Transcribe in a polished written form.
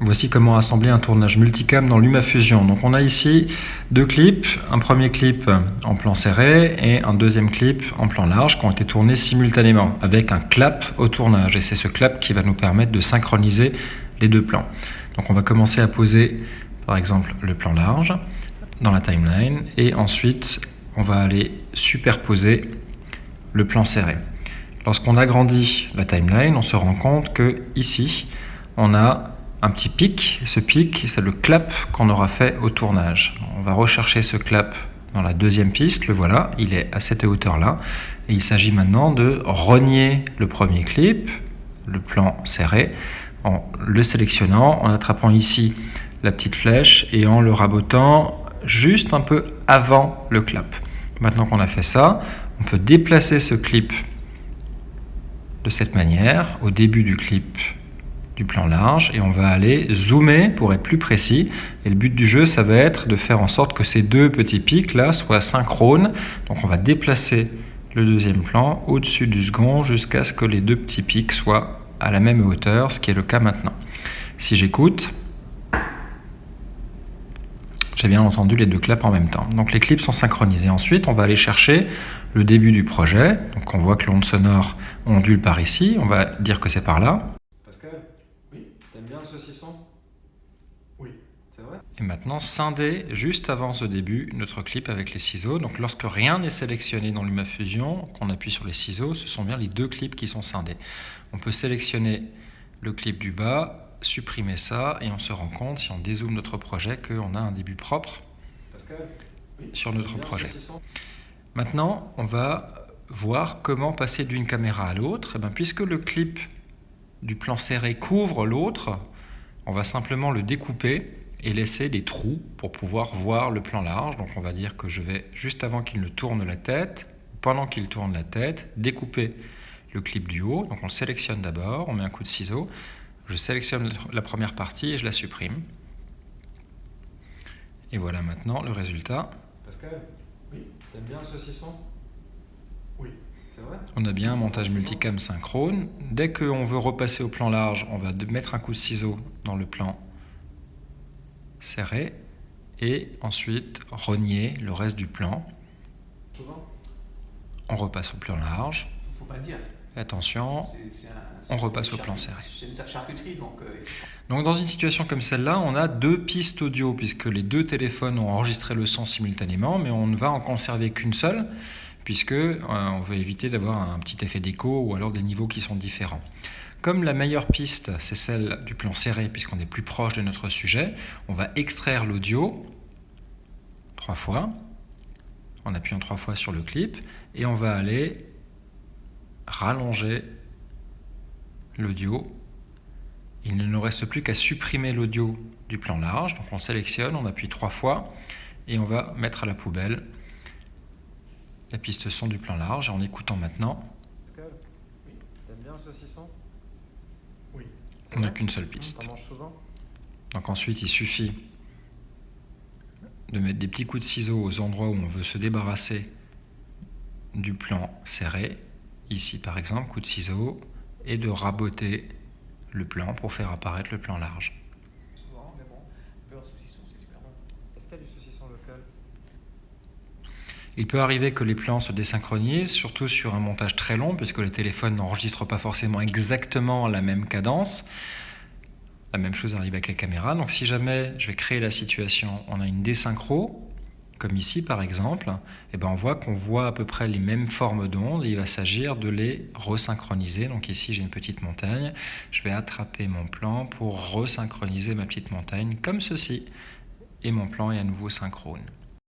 Voici comment assembler un tournage multicam dans LumaFusion. Donc on a ici deux clips, un premier clip en plan serré et un deuxième clip en plan large qui ont été tournés simultanément avec un clap au tournage. Et c'est ce clap qui va nous permettre de synchroniser les deux plans. Donc on va commencer à poser par exemple le plan large dans la timeline et ensuite on va aller superposer le plan serré. Lorsqu'on agrandit la timeline, on se rend compte que ici on a un petit pic. Ce pic, c'est le clap qu'on aura fait au tournage. On va rechercher ce clap dans la deuxième piste, le voilà, il est à cette hauteur-là. Et il s'agit maintenant de renier le premier clip, le plan serré, en le sélectionnant, en attrapant ici la petite flèche et en le rabotant juste un peu avant le clap. Maintenant qu'on a fait ça, on peut déplacer ce clip de cette manière, au début du clip du plan large, et on va aller zoomer pour être plus précis. Et le but du jeu, ça va être de faire en sorte que ces deux petits pics là soient synchrones. Donc on va déplacer le deuxième plan au-dessus du second jusqu'à ce que les deux petits pics soient à la même hauteur, ce qui est le cas maintenant. Si j'écoute, j'ai bien entendu les deux claps en même temps. Donc les clips sont synchronisés. Ensuite, on va aller chercher le début du projet. Donc on voit que l'onde sonore ondule par ici. On va dire que c'est par là. Pascal, oui, t'aimes bien le saucisson? Oui, c'est vrai. Et maintenant, scinder juste avant ce début notre clip avec les ciseaux. Donc lorsque rien n'est sélectionné dans LumaFusion, qu'on appuie sur les ciseaux, ce sont bien les deux clips qui sont scindés. On peut sélectionner le clip du bas, supprimer ça et on se rend compte, si on dézoome notre projet, qu'on a un début propre Pascal, oui, sur notre projet. Maintenant, on va voir comment passer d'une caméra à l'autre. Et bien, puisque le clip du plan serré couvre l'autre, on va simplement le découper et laisser des trous pour pouvoir voir le plan large. Donc on va dire que je vais, juste avant qu'il ne tourne la tête, pendant qu'il tourne la tête, découper le clip du haut. Donc on le sélectionne d'abord, on met un coup de ciseau, je sélectionne la première partie et je la supprime. Et voilà maintenant le résultat. Pascal, oui, t'aimes bien le saucisson? Oui, c'est vrai. On a bien un montage multicam synchrone. Dès qu'on veut repasser au plan large, on va mettre un coup de ciseau dans le plan serré et ensuite renier le reste du plan. On repasse au plan large. Faut pas le dire. Attention, on repasse au plan serré. C'est une charcuterie, donc... Donc dans une situation comme celle-là, on a deux pistes audio, puisque les deux téléphones ont enregistré le son simultanément, mais on ne va en conserver qu'une seule, puisque on veut éviter d'avoir un petit effet d'écho ou alors des niveaux qui sont différents. Comme la meilleure piste, c'est celle du plan serré, puisqu'on est plus proche de notre sujet, on va extraire l'audio 3 fois, en appuyant 3 fois sur le clip, et on va aller rallonger l'audio. Il ne nous reste plus qu'à supprimer l'audio du plan large. Donc on sélectionne, on appuie 3 fois et on va mettre à la poubelle la piste son du plan large en écoutant maintenant. Pascal, oui, t'aimes bien le saucisson? Oui. On n'a qu'une seule piste. T'en manges souvent? Donc ensuite il suffit de mettre des petits coups de ciseaux aux endroits où on veut se débarrasser du plan serré. Ici par exemple, coup de ciseau, et de raboter le plan pour faire apparaître le plan large. Souvent, mais bon, beurre saucisson, c'est super bon. Est-ce qu'il y a du saucisson local? Il peut arriver que les plans se désynchronisent, surtout sur un montage très long, puisque le téléphone n'enregistre pas forcément exactement la même cadence. La même chose arrive avec les caméras. Donc si jamais je vais créer la situation, on a une désynchro, comme ici par exemple, et ben on voit qu'on voit à peu près les mêmes formes d'ondes et il va s'agir de les resynchroniser. Donc ici j'ai une petite montagne, je vais attraper mon plan pour resynchroniser ma petite montagne comme ceci et mon plan est à nouveau synchrone.